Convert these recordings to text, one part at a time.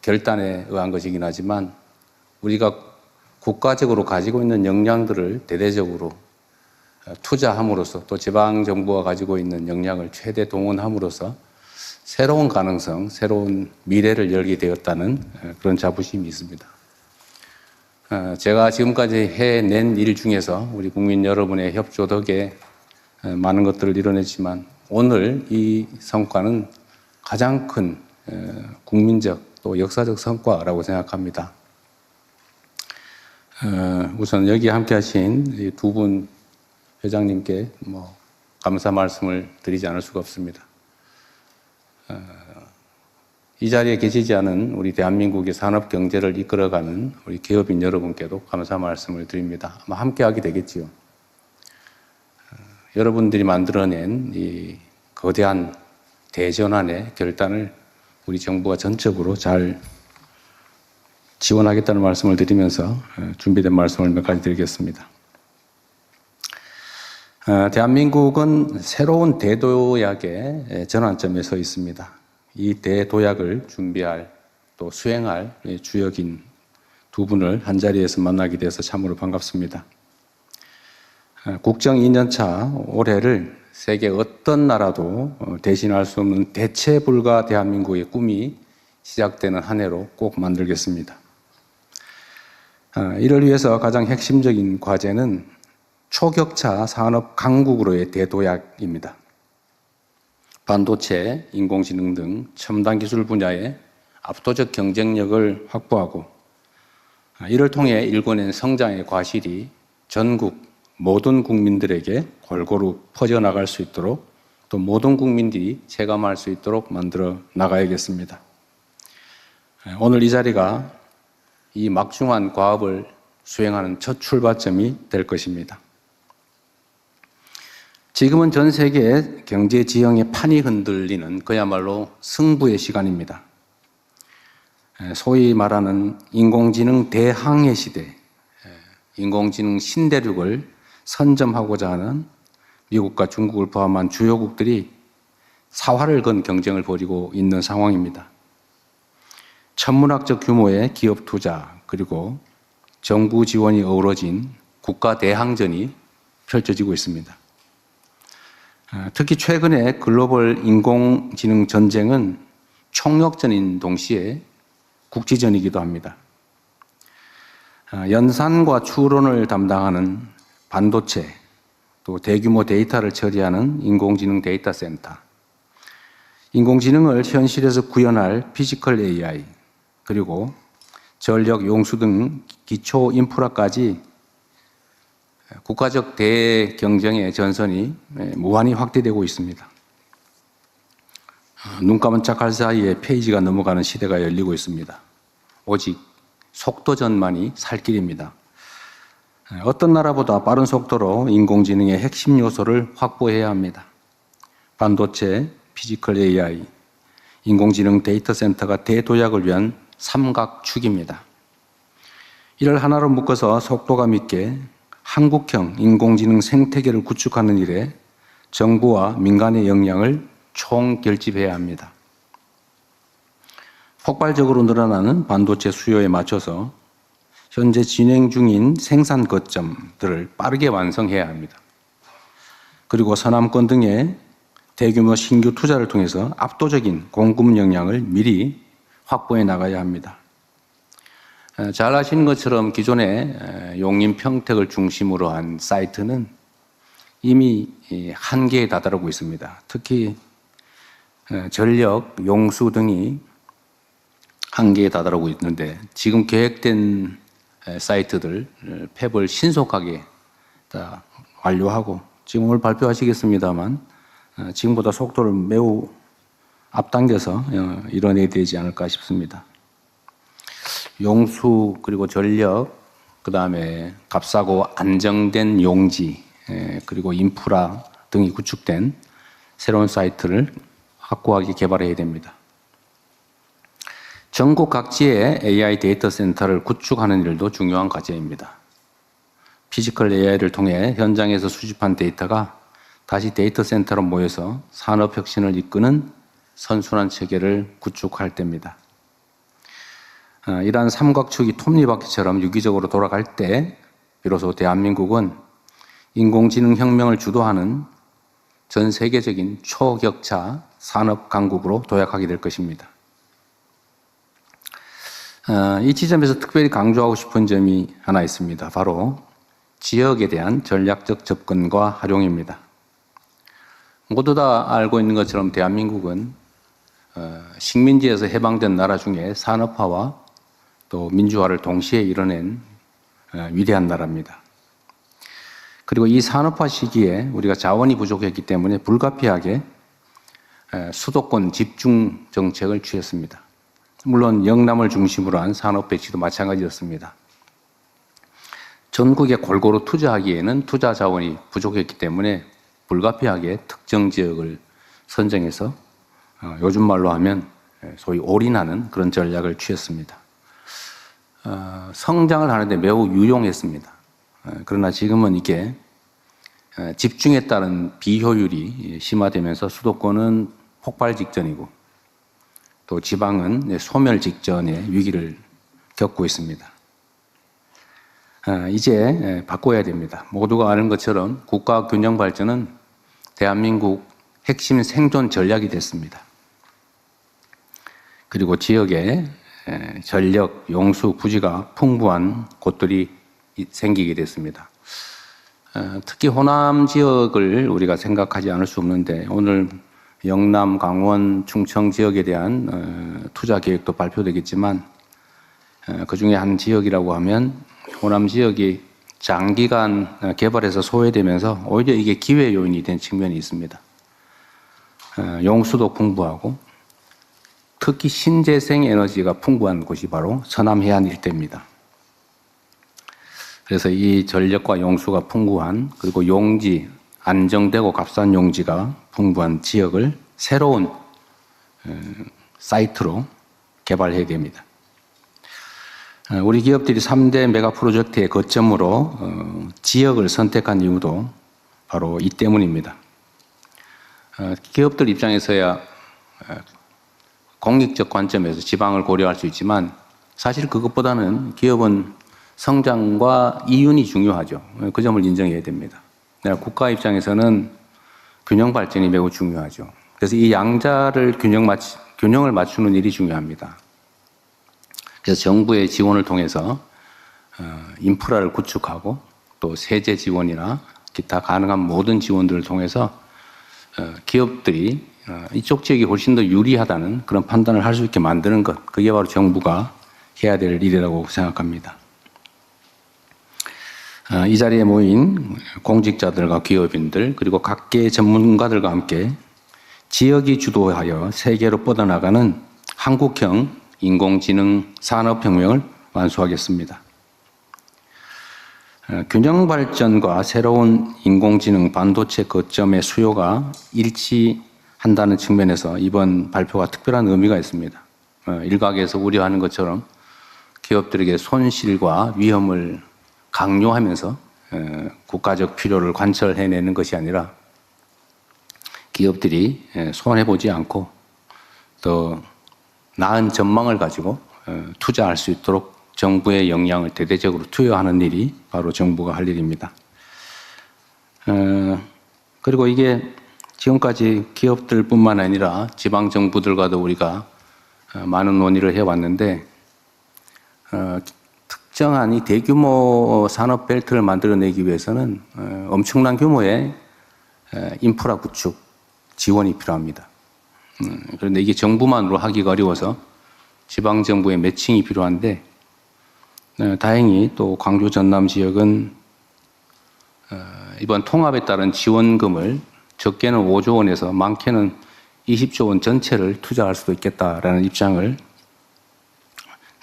결단에 의한 것이긴 하지만 우리가 국가적으로 가지고 있는 역량들을 대대적으로 투자함으로써 또 지방정부가 가지고 있는 역량을 최대 동원함으로써 새로운 가능성, 새로운 미래를 열게 되었다는 그런 자부심이 있습니다. 제가 지금까지 해낸 일 중에서 우리 국민 여러분의 협조 덕에 많은 것들을 이뤄냈지만 오늘 이 성과는 가장 큰 국민적 또 역사적 성과라고 생각합니다. 우선 여기 함께 하신 두 분 회장님께 감사 말씀을 드리지 않을 수가 없습니다. 이 자리에 계시지 않은 우리 대한민국의 산업 경제를 이끌어가는 우리 기업인 여러분께도 감사 말씀을 드립니다. 아마 함께 하게 되겠지요. 여러분들이 만들어낸 이 거대한 대전환의 결단을 우리 정부가 전적으로 잘 지원하겠다는 말씀을 드리면서 준비된 말씀을 몇 가지 드리겠습니다. 대한민국은 새로운 대도약의 전환점에 서 있습니다. 이 대도약을 준비할 또 수행할 주역인 두 분을 한자리에서 만나게 돼서 참으로 반갑습니다. 국정 2년차 올해를 세계 어떤 나라도 대신할 수 없는 대체 불가 대한민국의 꿈이 시작되는 한 해로 꼭 만들겠습니다. 이를 위해서 가장 핵심적인 과제는 초격차 산업 강국으로의 대도약입니다. 반도체, 인공지능 등 첨단 기술 분야의 압도적 경쟁력을 확보하고 이를 통해 일궈낸 성장의 과실이 전국 모든 국민들에게 골고루 퍼져나갈 수 있도록 또 모든 국민들이 체감할 수 있도록 만들어 나가야겠습니다. 오늘 이 자리가 이 막중한 과업을 수행하는 첫 출발점이 될 것입니다. 지금은 전 세계 경제 지형의 판이 흔들리는 그야말로 승부의 시간입니다. 소위 말하는 인공지능 대항해 시대, 인공지능 신대륙을 선점하고자 하는 미국과 중국을 포함한 주요국들이 사활을 건 경쟁을 벌이고 있는 상황입니다. 천문학적 규모의 기업 투자 그리고 정부 지원이 어우러진 국가 대항전이 펼쳐지고 있습니다. 특히 최근에 글로벌 인공지능 전쟁은 총력전인 동시에 국지전이기도 합니다. 연산과 추론을 담당하는 반도체, 또 대규모 데이터를 처리하는 인공지능 데이터 센터, 인공지능을 현실에서 구현할 피지컬 AI, 그리고 전력, 용수 등 기초 인프라까지 국가적 대경쟁의 전선이 무한히 확대되고 있습니다. 눈 깜짝할 사이에 페이지가 넘어가는 시대가 열리고 있습니다. 오직 속도전만이 살 길입니다. 어떤 나라보다 빠른 속도로 인공지능의 핵심 요소를 확보해야 합니다. 반도체, 피지컬 AI, 인공지능 데이터 센터가 대도약을 위한 삼각축입니다. 이를 하나로 묶어서 속도감 있게 한국형 인공지능 생태계를 구축하는 일에 정부와 민간의 역량을 총결집해야 합니다. 폭발적으로 늘어나는 반도체 수요에 맞춰서 현재 진행 중인 생산 거점들을 빠르게 완성해야 합니다. 그리고 서남권 등의 대규모 신규 투자를 통해서 압도적인 공급 역량을 미리 확보해 나가야 합니다. 잘 아시는 것처럼 기존의 용인 평택을 중심으로 한 사이트는 이미 한계에 다다르고 있습니다. 특히 전력, 용수 등이 한계에 다다르고 있는데 지금 계획된 사이트들 폐부를 신속하게 다 완료하고 지금 오늘 발표하시겠습니다만 지금보다 속도를 매우 앞당겨서 이뤄내야 되지 않을까 싶습니다. 용수 그리고 전력, 그 다음에 값싸고 안정된 용지 그리고 인프라 등이 구축된 새로운 사이트를 확고하게 개발해야 됩니다. 전국 각지에 AI 데이터 센터를 구축하는 일도 중요한 과제입니다. 피지컬 AI를 통해 현장에서 수집한 데이터가 다시 데이터 센터로 모여서 산업 혁신을 이끄는 선순환 체계를 구축할 때입니다. 이러한 삼각축이 톱니바퀴처럼 유기적으로 돌아갈 때 비로소 대한민국은 인공지능 혁명을 주도하는 전 세계적인 초격차 산업 강국으로 도약하게 될 것입니다. 이 지점에서 특별히 강조하고 싶은 점이 하나 있습니다. 바로 지역에 대한 전략적 접근과 활용입니다. 모두 다 알고 있는 것처럼 대한민국은 식민지에서 해방된 나라 중에 산업화와 또 민주화를 동시에 이뤄낸 위대한 나라입니다. 그리고 이 산업화 시기에 우리가 자원이 부족했기 때문에 불가피하게 수도권 집중 정책을 취했습니다. 물론 영남을 중심으로 한 산업 배치도 마찬가지였습니다. 전국에 골고루 투자하기에는 투자 자원이 부족했기 때문에 불가피하게 특정 지역을 선정해서 요즘 말로 하면 소위 올인하는 그런 전략을 취했습니다. 성장을 하는데 매우 유용했습니다. 그러나 지금은 이게 집중에 따른 비효율이 심화되면서 수도권은 폭발 직전이고 또 지방은 소멸 직전의 위기를 겪고 있습니다. 이제 바꿔야 됩니다. 모두가 아는 것처럼 국가 균형 발전은 대한민국 핵심 생존 전략이 됐습니다. 그리고 지역에 전력, 용수, 부지가 풍부한 곳들이 생기게 됐습니다. 특히 호남 지역을 우리가 생각하지 않을 수 없는데 오늘 영남, 강원, 충청 지역에 대한 투자 계획도 발표되겠지만 그 중에 한 지역이라고 하면 호남 지역이 장기간 개발해서 소외되면서 오히려 이게 기회 요인이 된 측면이 있습니다. 용수도 풍부하고 특히 신재생 에너지가 풍부한 곳이 바로 서남 해안 일대입니다. 그래서 이 전력과 용수가 풍부한 그리고 용지, 안정되고 값싼 용지가 풍부한 지역을 새로운 사이트로 개발해야 됩니다. 우리 기업들이 3대 메가 프로젝트의 거점으로 지역을 선택한 이유도 바로 이 때문입니다. 기업들 입장에서야 공익적 관점에서 지방을 고려할 수 있지만 사실 그것보다는 기업은 성장과 이윤이 중요하죠. 그 점을 인정해야 됩니다. 국가 입장에서는 균형 발전이 매우 중요하죠. 그래서 이 양자를 균형을 맞추는 일이 중요합니다. 그래서 정부의 지원을 통해서 인프라를 구축하고 또 세제 지원이나 기타 가능한 모든 지원들을 통해서 기업들이 이쪽 지역이 훨씬 더 유리하다는 그런 판단을 할 수 있게 만드는 것, 그게 바로 정부가 해야 될 일이라고 생각합니다. 이 자리에 모인 공직자들과 기업인들 그리고 각계의 전문가들과 함께 지역이 주도하여 세계로 뻗어나가는 한국형 인공지능 산업혁명을 완수하겠습니다. 균형 발전과 새로운 인공지능 반도체 거점의 수요가 일치한다는 측면에서 이번 발표가 특별한 의미가 있습니다. 일각에서 우려하는 것처럼 기업들에게 손실과 위험을 강요하면서 국가적 필요를 관철해내는 것이 아니라 기업들이 손해보지 않고 더 나은 전망을 가지고 투자할 수 있도록 정부의 역량을 대대적으로 투여하는 일이 바로 정부가 할 일입니다. 그리고 이게 지금까지 기업들뿐만 아니라 지방정부들과도 우리가 많은 논의를 해왔는데 특정한 이 대규모 산업 벨트를 만들어내기 위해서는 엄청난 규모의 인프라 구축 지원이 필요합니다. 그런데 이게 정부만으로 하기가 어려워서 지방정부의 매칭이 필요한데 다행히 또 광주 전남 지역은 이번 통합에 따른 지원금을 적게는 5조 원에서 많게는 20조 원 전체를 투자할 수도 있겠다라는 입장을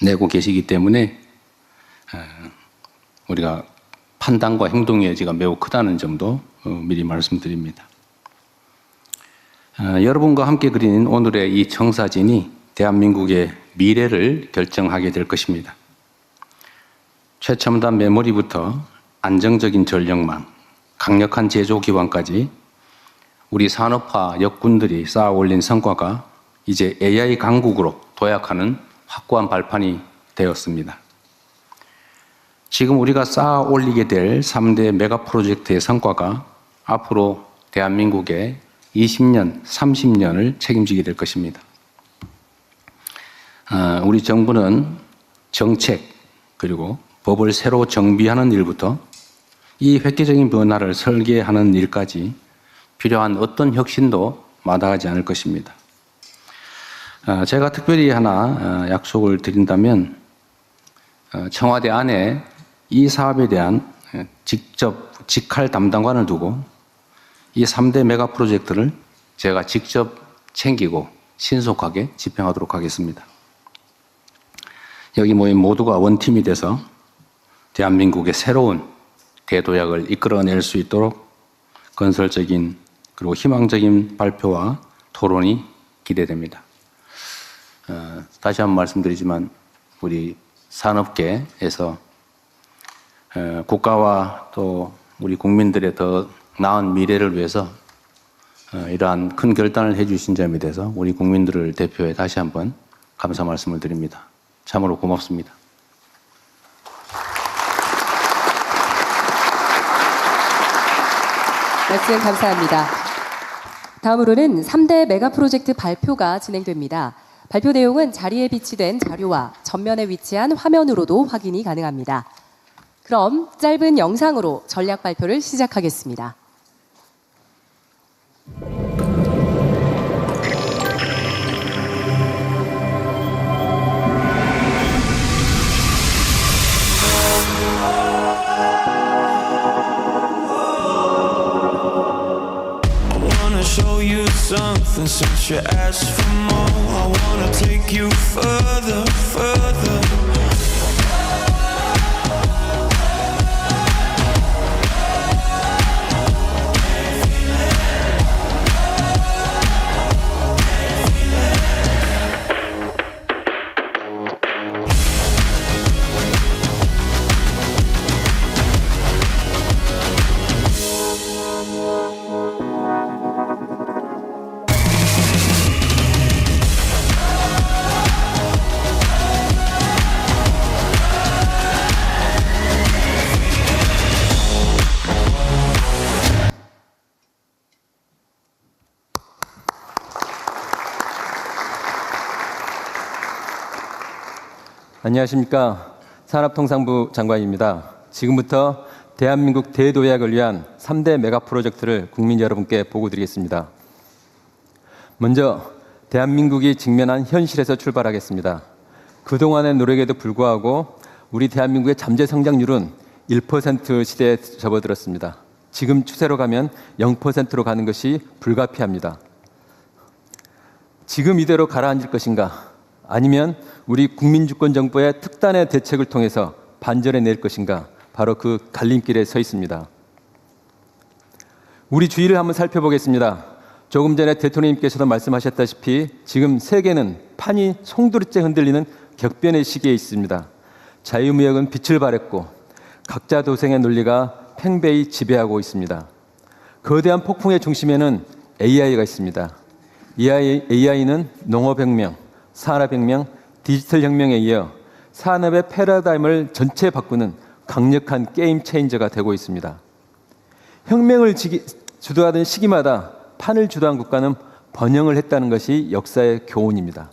내고 계시기 때문에 우리가 판단과 행동의 여지가 매우 크다는 점도 미리 말씀드립니다. 여러분과 함께 그린 오늘의 이 청사진이 대한민국의 미래를 결정하게 될 것입니다. 최첨단 메모리부터 안정적인 전력망, 강력한 제조 기반까지 우리 산업화 역군들이 쌓아 올린 성과가 이제 AI 강국으로 도약하는 확고한 발판이 되었습니다. 지금 우리가 쌓아 올리게 될 3대 메가 프로젝트의 성과가 앞으로 대한민국의 20년, 30년을 책임지게 될 것입니다. 우리 정부는 정책 그리고 법을 새로 정비하는 일부터 이 획기적인 변화를 설계하는 일까지 필요한 어떤 혁신도 마다하지 않을 것입니다. 제가 특별히 하나 약속을 드린다면 청와대 안에 이 사업에 대한 직접 직할 담당관을 두고 이 3대 메가 프로젝트를 제가 직접 챙기고 신속하게 집행하도록 하겠습니다. 여기 모인 모두가 원팀이 돼서 대한민국의 새로운 대도약을 이끌어낼 수 있도록 건설적인 그리고 희망적인 발표와 토론이 기대됩니다. 다시 한번 말씀드리지만 우리 산업계에서 국가와 또 우리 국민들의 더 나은 미래를 위해서 이러한 큰 결단을 해주신 점에 대해서 우리 국민들을 대표해 다시 한번 감사 말씀을 드립니다. 참으로 고맙습니다. 말씀 감사합니다. 다음으로는 3대 메가 프로젝트 발표가 진행됩니다. 발표 내용은 자리에 비치된 자료와 전면에 위치한 화면으로도 확인이 가능합니다. 그럼 짧은 영상으로 전략 발표를 시작하겠습니다. Show you something since you asked for more. I wanna take you further, further. 안녕하십니까. 산업통상부 장관입니다. 지금부터 대한민국 대도약을 위한 3대 메가 프로젝트를 국민 여러분께 보고드리겠습니다. 먼저 대한민국이 직면한 현실에서 출발하겠습니다. 그동안의 노력에도 불구하고 우리 대한민국의 잠재 성장률은 1% 시대에 접어들었습니다. 지금 추세로 가면 0%로 가는 것이 불가피합니다. 지금 이대로 가라앉을 것인가? 아니면 우리 국민주권정부의 특단의 대책을 통해서 반전해낼 것인가? 바로 그 갈림길에 서 있습니다. 우리 주위를 한번 살펴보겠습니다. 조금 전에 대통령님께서도 말씀하셨다시피 지금 세계는 판이 송두리째 흔들리는 격변의 시기에 있습니다. 자유무역은 빛을 발했고 각자 도생의 논리가 팽배히 지배하고 있습니다. 거대한 폭풍의 중심에는 AI가 있습니다. AI는 농업혁명, 산업혁명, 디지털혁명에 이어 산업의 패러다임을 전체 바꾸는 강력한 게임 체인저가 되고 있습니다. 혁명을 주도하던 시기마다 판을 주도한 국가는 번영을 했다는 것이 역사의 교훈입니다.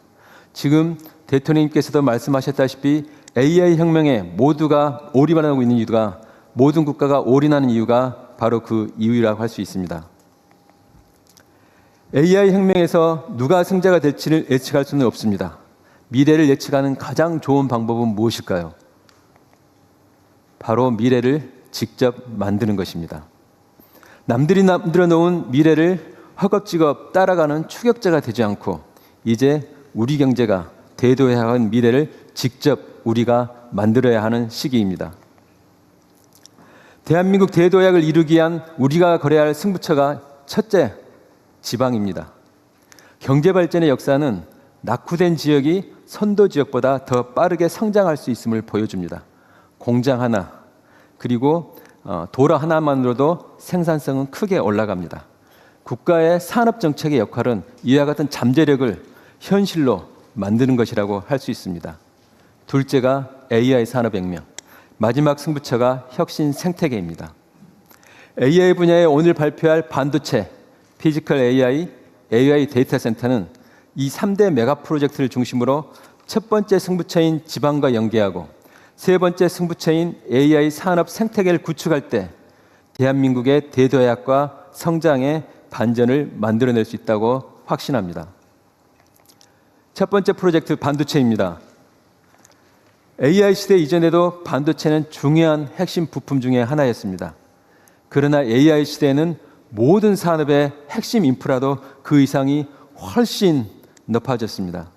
지금 대통령님께서도 말씀하셨다시피 AI 혁명에 모두가 올인하고 있는 이유가 모든 국가가 올인하는 이유가 바로 그 이유라고 할 수 있습니다. AI 혁명에서 누가 승자가 될지를 예측할 수는 없습니다. 미래를 예측하는 가장 좋은 방법은 무엇일까요? 바로 미래를 직접 만드는 것입니다. 남들이 만들어 놓은 미래를 허겁지겁 따라가는 추격자가 되지 않고 이제 우리 경제가 대도해야 하는 미래를 직접 우리가 만들어야 하는 시기입니다. 대한민국 대도약을 이루기 위한 우리가 걸어야 할 승부처가 첫째, 지방입니다. 경제발전의 역사는 낙후된 지역이 선도 지역보다 더 빠르게 성장할 수 있음을 보여줍니다. 공장 하나, 그리고 도로 하나만으로도 생산성은 크게 올라갑니다. 국가의 산업정책의 역할은 이와 같은 잠재력을 현실로 만드는 것이라고 할 수 있습니다. 둘째가 AI 산업혁명, 마지막 승부처가 혁신 생태계입니다. AI 분야에 오늘 발표할 반도체, 피지컬 AI, AI 데이터 센터는 이 3대 메가 프로젝트를 중심으로 첫 번째 승부처인 지방과 연계하고 세 번째 승부처인 AI 산업 생태계를 구축할 때 대한민국의 대도약과 성장의 반전을 만들어낼 수 있다고 확신합니다. 첫 번째 프로젝트 반도체입니다. AI 시대 이전에도 반도체는 중요한 핵심 부품 중에 하나였습니다. 그러나 AI 시대에는 모든 산업의 핵심 인프라도 그 이상이 훨씬 높아졌습니다.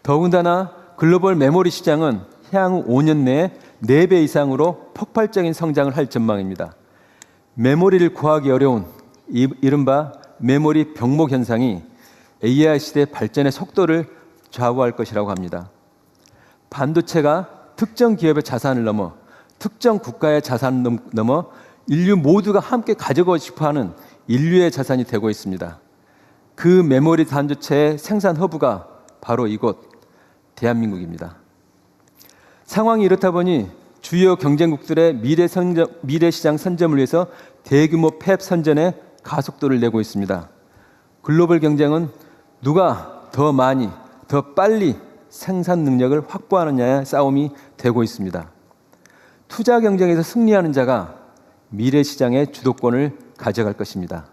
더군다나 글로벌 메모리 시장은 향후 5년 내에 4배 이상으로 폭발적인 성장을 할 전망입니다. 메모리를 구하기 어려운 이른바 메모리 병목 현상이 AI 시대 발전의 속도를 좌우할 것이라고 합니다. 반도체가 특정 기업의 자산을 넘어 특정 국가의 자산을 넘어 인류 모두가 함께 가지고 싶어하는 인류의 자산이 되고 있습니다. 그 메모리 반도체의 생산 허브가 바로 이곳 대한민국입니다. 상황이 이렇다 보니 주요 경쟁국들의 미래 시장 선점을 위해서 대규모 팹 선전에 가속도를 내고 있습니다. 글로벌 경쟁은 누가 더 많이, 더 빨리 생산 능력을 확보하느냐의 싸움이 되고 있습니다. 투자 경쟁에서 승리하는 자가 미래 시장의 주도권을 가져갈 것입니다.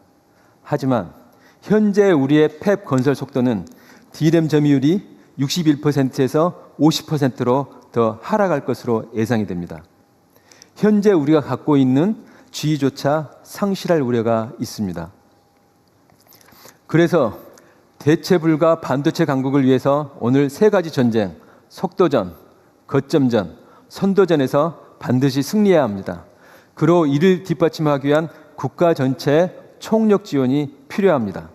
하지만 현재 우리의 팹 건설 속도는 D램 점유율이 61%에서 50%로 더 하락할 것으로 예상이 됩니다. 현재 우리가 갖고 있는 지위조차 상실할 우려가 있습니다. 그래서 대체 불가 반도체 강국을 위해서 오늘 3가지 전쟁, 속도전, 거점전, 선도전에서 반드시 승리해야 합니다. 그로 이를 뒷받침하기 위한 국가 전체의 총력 지원이 필요합니다.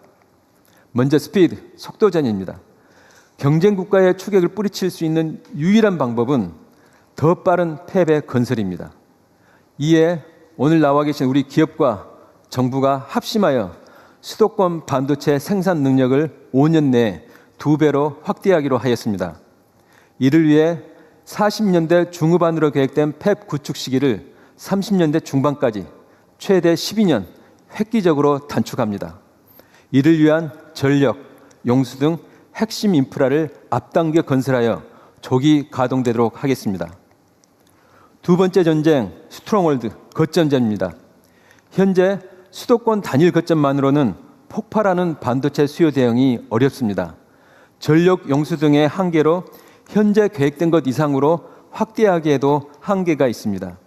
먼저 스피드, 속도전입니다. 경쟁 국가의 추격을 뿌리칠 수 있는 유일한 방법은 더 빠른 팹의 건설입니다. 이에 오늘 나와 계신 우리 기업과 정부가 합심하여 수도권 반도체 생산 능력을 5년 내에 2배로 확대하기로 하였습니다. 이를 위해 40년대 중후반으로 계획된 팹 구축 시기를 30년대 중반까지 최대 12년 획기적으로 단축합니다. 이를 위한 전력, 용수 등 핵심 인프라를 앞당겨 건설하여 조기 가동되도록 하겠습니다. 두 번째 전쟁, 스트롱홀드, 거점전입니다. 현재 수도권 단일 거점만으로는 폭발하는 반도체 수요 대응이 어렵습니다. 전력, 용수 등의 한계로 현재 계획된 것 이상으로 확대하기에도 한계가 있습니다.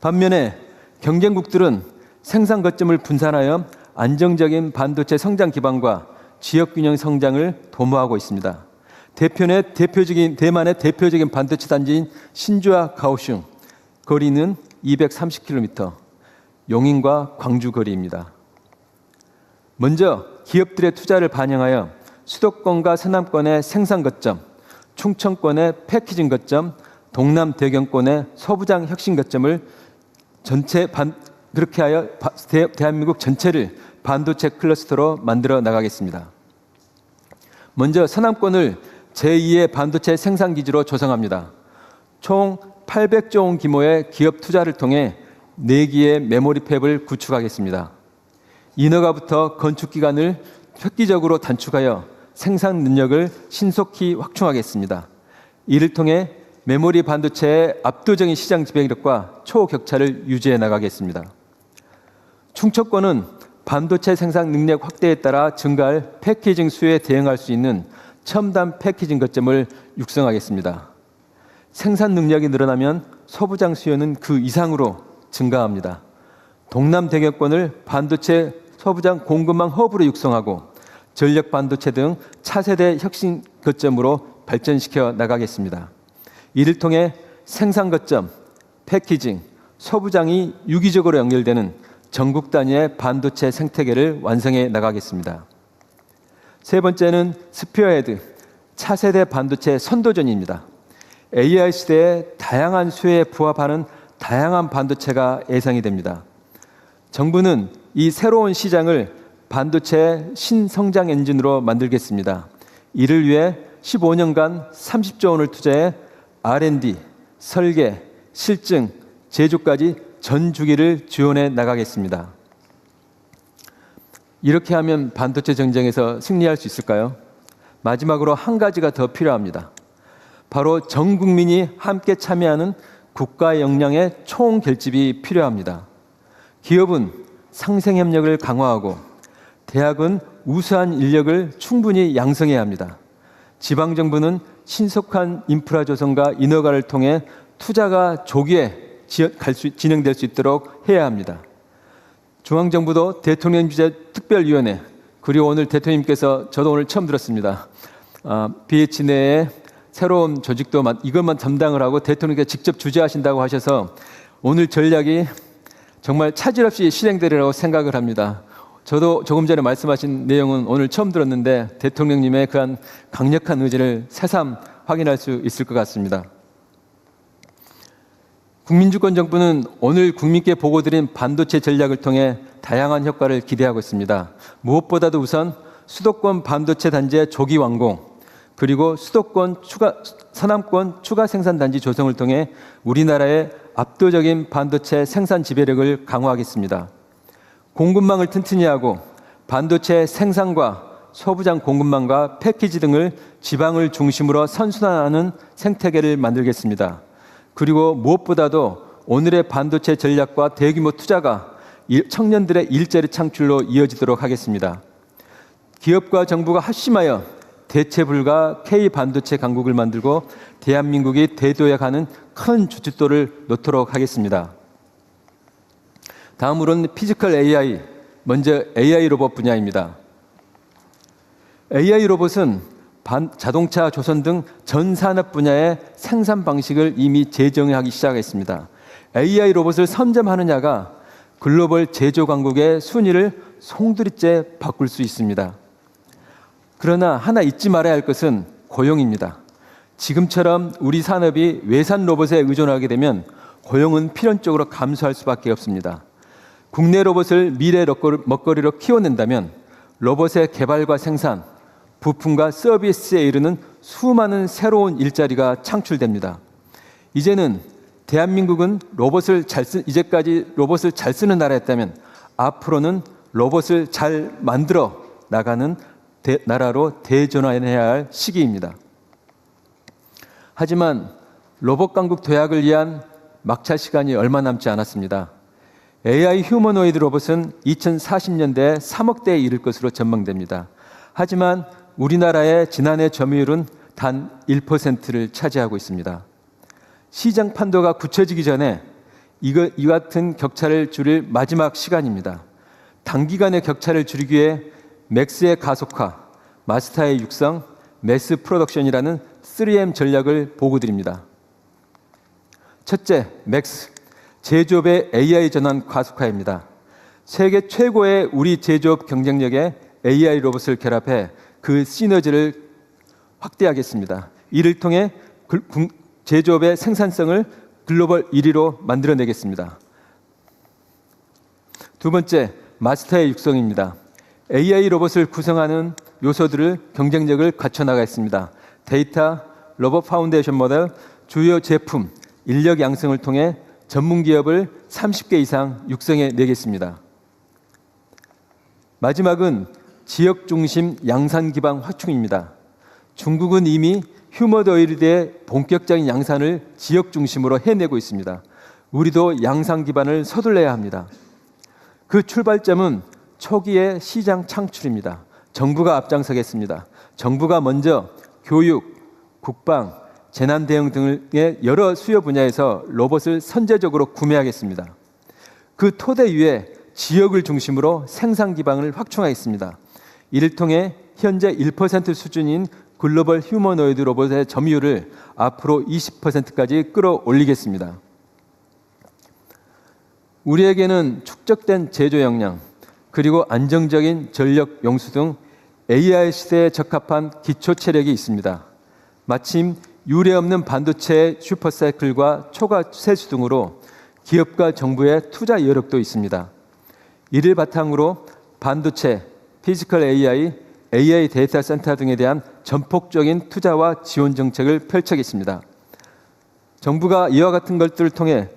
반면에 경쟁국들은 생산 거점을 분산하여 안정적인 반도체 성장 기반과 지역 균형 성장을 도모하고 있습니다. 대만의 대표적인 반도체 단지인 신주와 가오슝, 거리는 230km, 용인과 광주 거리입니다. 먼저 기업들의 투자를 반영하여 수도권과 서남권의 생산 거점, 충청권의 패키징 거점, 동남 대경권의 서부장 혁신 거점을 그렇게 하여 대한민국 전체를 반도체 클러스터로 만들어 나가겠습니다. 먼저 서남권을 제2의 반도체 생산 기지로 조성합니다. 총 800조 원 규모의 기업 투자를 통해 4기의 메모리 팹을 구축하겠습니다. 인허가부터 건축 기간을 획기적으로 단축하여 생산 능력을 신속히 확충하겠습니다. 이를 통해 메모리 반도체의 압도적인 시장 지배력과 초격차를 유지해 나가겠습니다. 충청권은 반도체 생산 능력 확대에 따라 증가할 패키징 수요에 대응할 수 있는 첨단 패키징 거점을 육성하겠습니다. 생산 능력이 늘어나면 소부장 수요는 그 이상으로 증가합니다. 동남 대경권을 반도체 소부장 공급망 허브로 육성하고 전력 반도체 등 차세대 혁신 거점으로 발전시켜 나가겠습니다. 이를 통해 생산 거점, 패키징, 소부장이 유기적으로 연결되는 전국 단위의 반도체 생태계를 완성해 나가겠습니다. 세 번째는 스피어헤드, 차세대 반도체 선도전입니다. AI 시대의 다양한 수요에 부합하는 다양한 반도체가 예상이 됩니다. 정부는 이 새로운 시장을 반도체 신성장 엔진으로 만들겠습니다. 이를 위해 15년간 30조 원을 투자해 R&D, 설계, 실증, 제조까지 전 주기를 지원해 나가겠습니다. 이렇게 하면 반도체 경쟁에서 승리할 수 있을까요? 마지막으로 한 가지가 더 필요합니다. 바로 전 국민이 함께 참여하는 국가 역량의 총결집이 필요합니다. 기업은 상생협력을 강화하고 대학은 우수한 인력을 충분히 양성해야 합니다. 지방정부는 신속한 인프라 조성과 인허가를 통해 투자가 조기에 진행될 수 있도록 해야 합니다. 중앙정부도 대통령 주재 특별위원회, 그리고 오늘 대통령님께서 저도 오늘 처음 들었습니다. BH 내에 새로운 조직도 이것만 담당을 하고 대통령께서 직접 주재하신다고 하셔서 오늘 전략이 정말 차질 없이 실행되리라고 생각을 합니다. 저도 조금 전에 말씀하신 내용은 오늘 처음 들었는데 대통령님의 그한 강력한 의지를 새삼 확인할 수 있을 것 같습니다. 국민주권정부는 오늘 국민께 보고드린 반도체 전략을 통해 다양한 효과를 기대하고 있습니다. 무엇보다도 우선 수도권 반도체 단지의 조기 완공, 그리고 서남권 추가 생산단지 조성을 통해 우리나라의 압도적인 반도체 생산 지배력을 강화하겠습니다. 공급망을 튼튼히 하고 반도체 생산과 소부장 공급망과 패키지 등을 지방을 중심으로 선순환하는 생태계를 만들겠습니다. 그리고 무엇보다도 오늘의 반도체 전략과 대규모 투자가 청년들의 일자리 창출로 이어지도록 하겠습니다. 기업과 정부가 합심하여 대체 불가 K반도체 강국을 만들고 대한민국이 대도에 가는 큰 주춧돌을 놓도록 하겠습니다. 다음으로는 피지컬 AI, 먼저 AI 로봇 분야입니다. AI 로봇은 자동차, 조선 등 전 산업 분야의 생산 방식을 이미 재정하기 시작했습니다. AI 로봇을 선점하느냐가 글로벌 제조 강국의 순위를 송두리째 바꿀 수 있습니다. 그러나 하나 잊지 말아야 할 것은 고용입니다. 지금처럼 우리 산업이 외산 로봇에 의존하게 되면 고용은 필연적으로 감소할 수밖에 없습니다. 국내 로봇을 미래 먹거리로 키워낸다면 로봇의 개발과 생산, 부품과 서비스에 이르는 수많은 새로운 일자리가 창출됩니다. 이제는 대한민국은 이제까지 로봇을 잘 쓰는 나라였다면 앞으로는 로봇을 잘 만들어 나가는 나라로 대전환해야 할 시기입니다. 하지만 로봇 강국 도약을 위한 막차 시간이 얼마 남지 않았습니다. AI 휴머노이드 로봇은 2040년대에 3억 대에 이를 것으로 전망됩니다. 하지만 우리나라의 지난해 점유율은 단 1%를 차지하고 있습니다. 시장 판도가 굳혀지기 전에 이 같은 격차를 줄일 마지막 시간입니다. 단기간의 격차를 줄이기 위해 맥스의 가속화, 마스터의 육성, 매스 프로덕션이라는 3M 전략을 보고드립니다. 첫째, 맥스, 제조업의 AI 전환 가속화입니다. 세계 최고의 우리 제조업 경쟁력에 AI 로봇을 결합해 그 시너지를 확대하겠습니다. 이를 통해 제조업의 생산성을 글로벌 1위로 만들어내겠습니다. 두 번째, 마스터의 육성입니다. AI 로봇을 구성하는 요소들을 경쟁력을 갖춰나가겠습니다. 데이터, 로봇 파운데이션 모델, 주요 제품, 인력 양성을 통해 전문 기업을 30개 이상 육성해 내겠습니다. 마지막은 지역 중심 양산 기반 확충입니다. 중국은 이미 휴머노이드의 본격적인 양산을 지역 중심으로 해내고 있습니다. 우리도 양산 기반을 서둘러야 합니다. 그 출발점은 초기의 시장 창출입니다. 정부가 앞장서겠습니다. 정부가 먼저 교육, 국방, 재난 대응 등의 여러 수요 분야에서 로봇을 선제적으로 구매하겠습니다. 그 토대 위에 지역을 중심으로 생산 기반을 확충하겠습니다. 이를 통해 현재 1% 수준인 글로벌 휴머노이드 로봇의 점유율을 앞으로 20%까지 끌어올리겠습니다. 우리에게는 축적된 제조 역량, 그리고 안정적인 전력 용수 등 AI 시대에 적합한 기초 체력이 있습니다. 마침 유례없는 반도체의 슈퍼사이클과 초과 세수 등으로 기업과 정부의 투자 여력도 있습니다. 이를 바탕으로 반도체, 피지컬 AI, AI 데이터 센터 등에 대한 전폭적인 투자와 지원 정책을 펼쳐겠습니다. 정부가 이와 같은 것들을 통해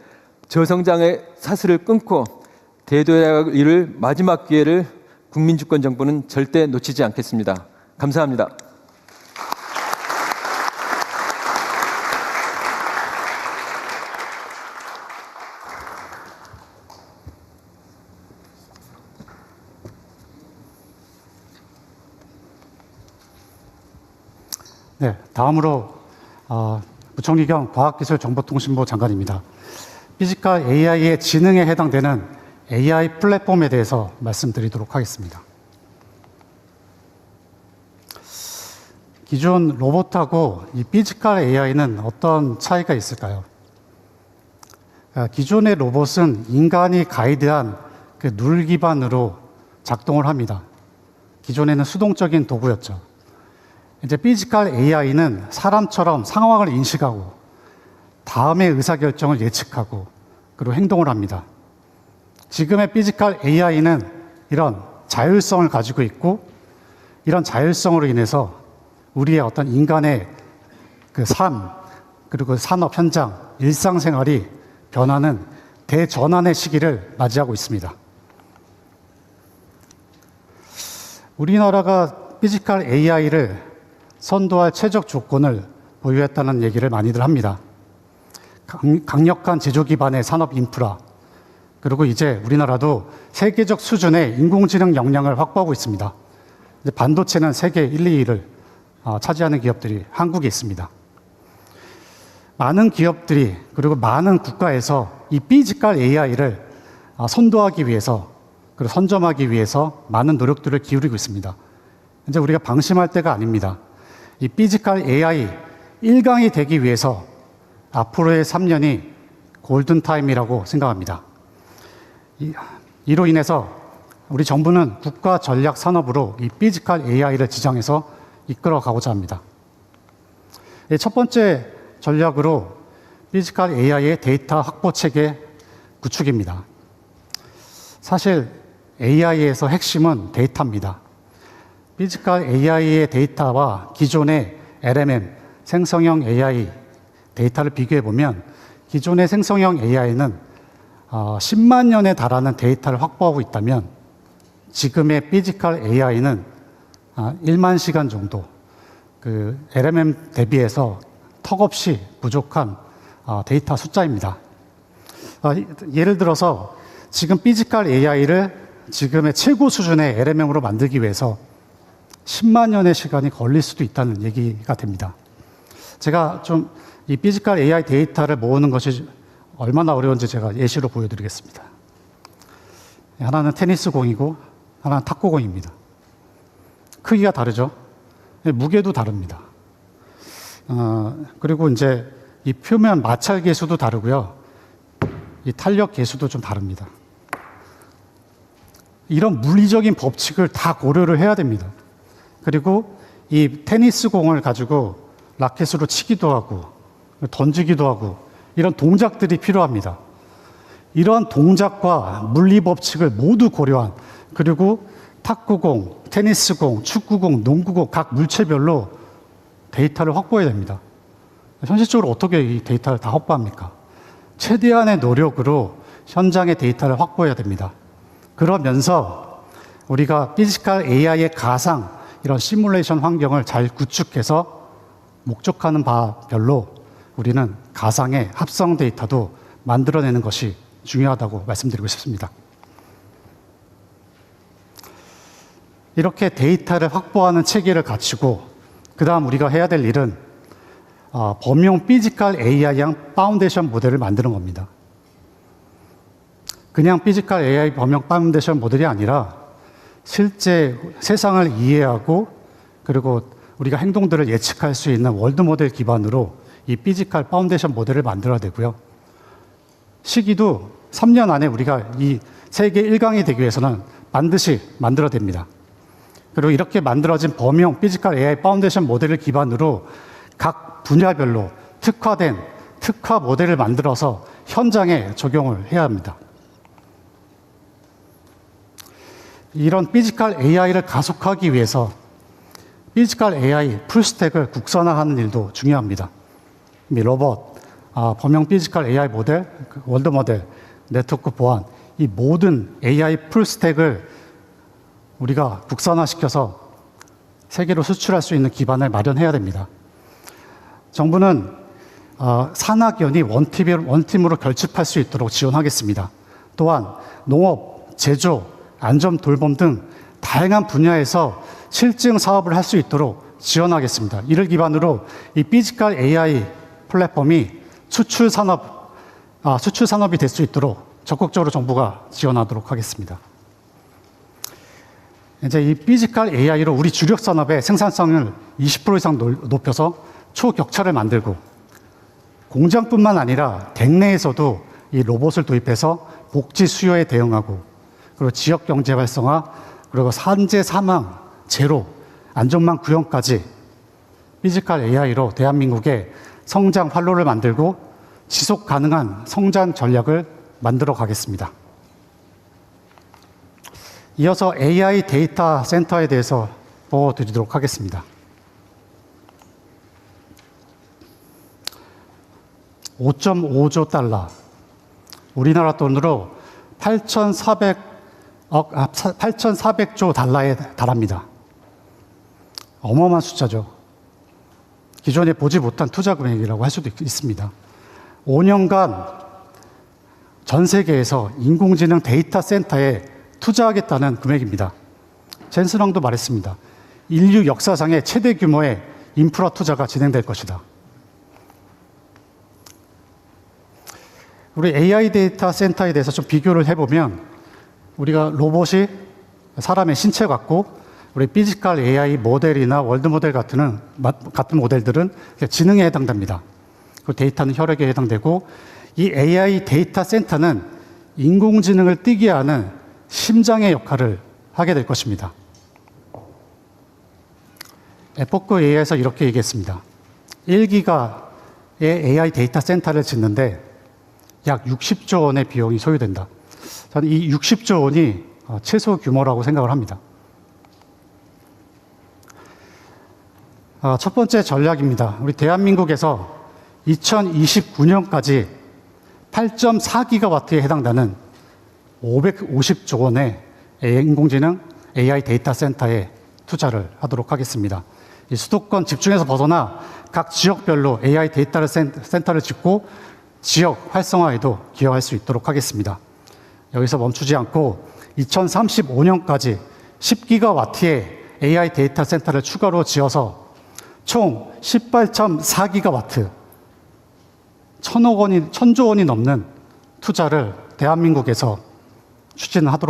저성장의 사슬을 끊고 대도해야 할 일을 마지막 기회를 국민주권 정부는 절대 놓치지 않겠습니다. 감사합니다. 네, 다음으로 부총리 겸 과학기술정보통신부 장관입니다. 피지컬 AI의 지능에 해당되는 AI 플랫폼에 대해서 말씀드리도록 하겠습니다. 기존 로봇하고 이 피지컬 AI는 어떤 차이가 있을까요? 기존의 로봇은 인간이 가이드한 그 룰 기반으로 작동을 합니다. 기존에는 수동적인 도구였죠. 이제 피지컬 AI는 사람처럼 상황을 인식하고 다음의 의사결정을 예측하고 그리고 행동을 합니다. 지금의 피지컬 AI는 이런 자율성을 가지고 있고 이런 자율성으로 인해서 우리의 어떤 인간의 그 삶 그리고 산업 현장, 일상생활이 변하는 대전환의 시기를 맞이하고 있습니다. 우리나라가 피지컬 AI를 선도할 최적 조건을 보유했다는 얘기를 많이들 합니다. 강력한 제조 기반의 산업 인프라, 그리고 이제 우리나라도 세계적 수준의 인공지능 역량을 확보하고 있습니다. 이제 반도체는 세계 1, 2위를 차지하는 기업들이 한국에 있습니다. 많은 기업들이 그리고 많은 국가에서 이 피지컬 AI를 선도하기 위해서 그리고 선점하기 위해서 많은 노력들을 기울이고 있습니다. 이제 우리가 방심할 때가 아닙니다. 이 피지컬 AI 1강이 되기 위해서 앞으로의 3년이 골든타임이라고 생각합니다. 이로 인해서 우리 정부는 국가 전략 산업으로 이 피지컬 AI를 지정해서 이끌어가고자 합니다. 첫 번째 전략으로 피지컬 AI의 데이터 확보 체계 구축입니다. 사실 AI에서 핵심은 데이터입니다. 피지컬 AI의 데이터와 기존의 LMM, 생성형 AI 데이터를 비교해 보면 기존의 생성형 AI는 10만 년에 달하는 데이터를 확보하고 있다면 지금의 피지컬 AI는 1만 시간 정도 그 LMM 대비해서 턱없이 부족한 데이터 숫자입니다. 예를 들어서 지금 피지컬 AI를 지금의 최고 수준의 LMM으로 만들기 위해서 10만 년의 시간이 걸릴 수도 있다는 얘기가 됩니다. 제가 좀 이 피지컬 AI 데이터를 모으는 것이 얼마나 어려운지 제가 예시로 보여드리겠습니다. 하나는 테니스 공이고 하나는 탁구공입니다. 크기가 다르죠? 무게도 다릅니다. 그리고 이제 이 표면 마찰 계수도 다르고요. 이 탄력 계수도 좀 다릅니다. 이런 물리적인 법칙을 다 고려를 해야 됩니다. 그리고 이 테니스 공을 가지고 라켓으로 치기도 하고 던지기도 하고 이런 동작들이 필요합니다. 이러한 동작과 물리 법칙을 모두 고려한 그리고 탁구공, 테니스공, 축구공, 농구공 각 물체별로 데이터를 확보해야 됩니다. 현실적으로 어떻게 이 데이터를 다 확보합니까? 최대한의 노력으로 현장의 데이터를 확보해야 됩니다. 그러면서 우리가 피지컬 AI의 가상 이런 시뮬레이션 환경을 잘 구축해서 목적하는 바별로 우리는 가상의 합성 데이터도 만들어내는 것이 중요하다고 말씀드리고 싶습니다. 이렇게 데이터를 확보하는 체계를 갖추고 그 다음 우리가 해야 될 일은 범용 피지컬 AI형 파운데이션 모델을 만드는 겁니다. 그냥 피지컬 AI 범용 파운데이션 모델이 아니라 실제 세상을 이해하고 그리고 우리가 행동들을 예측할 수 있는 월드 모델 기반으로 이 피지컬 파운데이션 모델을 만들어야 되고요. 시기도 3년 안에 우리가 이 세계 1강이 되기 위해서는 반드시 만들어야 됩니다. 그리고 이렇게 만들어진 범용 피지컬 AI 파운데이션 모델을 기반으로 각 분야별로 특화된 특화 모델을 만들어서 현장에 적용을 해야 합니다. 이런 피지컬 AI를 가속하기 위해서 피지컬 AI 풀스택을 국산화하는 일도 중요합니다. 로봇, 범용 피지컬 AI 모델, 월드 모델, 네트워크 보안, 이 모든 AI 풀스택을 우리가 국산화시켜서 세계로 수출할 수 있는 기반을 마련해야 됩니다. 정부는 산학연이 원팀으로 결집할 수 있도록 지원하겠습니다. 또한 농업, 제조, 안전 돌봄 등 다양한 분야에서 실증 사업을 할 수 있도록 지원하겠습니다. 이를 기반으로 이 피지컬 AI 플랫폼이 수출 산업이 될 수 있도록 적극적으로 정부가 지원하도록 하겠습니다. 이제 이 피지컬 AI로 우리 주력 산업의 생산성을 20% 이상 높여서 초격차를 만들고 공장뿐만 아니라 댁내에서도 이 로봇을 도입해서 복지 수요에 대응하고 그리고 지역 경제 활성화 그리고 산재 사망 제로 안전망 구현까지 피지컬 AI로 대한민국의 성장 활로를 만들고 지속 가능한 성장 전략을 만들어 가겠습니다. 이어서 AI 데이터 센터에 대해서 보여드리도록 하겠습니다. 5.5조 달러, 우리나라 돈으로 8,400조 달러에 달합니다. 어마어마한 숫자죠. 기존에 보지 못한 투자 금액이라고 할 수도 있습니다. 5년간 전 세계에서 인공지능 데이터 센터에 투자하겠다는 금액입니다. 젠슨왕도 말했습니다. 인류 역사상의 최대 규모의 인프라 투자가 진행될 것이다. 우리 AI 데이터 센터에 대해서 좀 비교를 해보면 우리가 로봇이 사람의 신체 같고 우리 피지컬 AI 모델이나 월드 모델 같은 모델들은 지능에 해당됩니다. 그 데이터는 혈액에 해당되고 이 AI 데이터 센터는 인공지능을 뛰게 하는 심장의 역할을 하게 될 것입니다. 에포크 AI에서 이렇게 얘기했습니다. 1기가의 AI 데이터 센터를 짓는데 약 60조 원의 비용이 소요된다. 저는 이 60조 원이 최소 규모라고 생각을 합니다. 첫 번째 전략입니다. 우리 대한민국에서 2029년까지 8.4기가와트에 해당되는 550조 원의 인공지능 AI 데이터 센터에 투자를 하도록 하겠습니다. 이 수도권 집중에서 벗어나 각 지역별로 AI 데이터 센터를 짓고 지역 활성화에도 기여할 수 있도록 하겠습니다. 여기서 멈추지 않고 2035년까지 10기가와트의 AI 데이터 센터를 추가로 지어서 총 18.4기가와트, 1,000조 원이 넘는 투자를 대한민국에서 추진하도록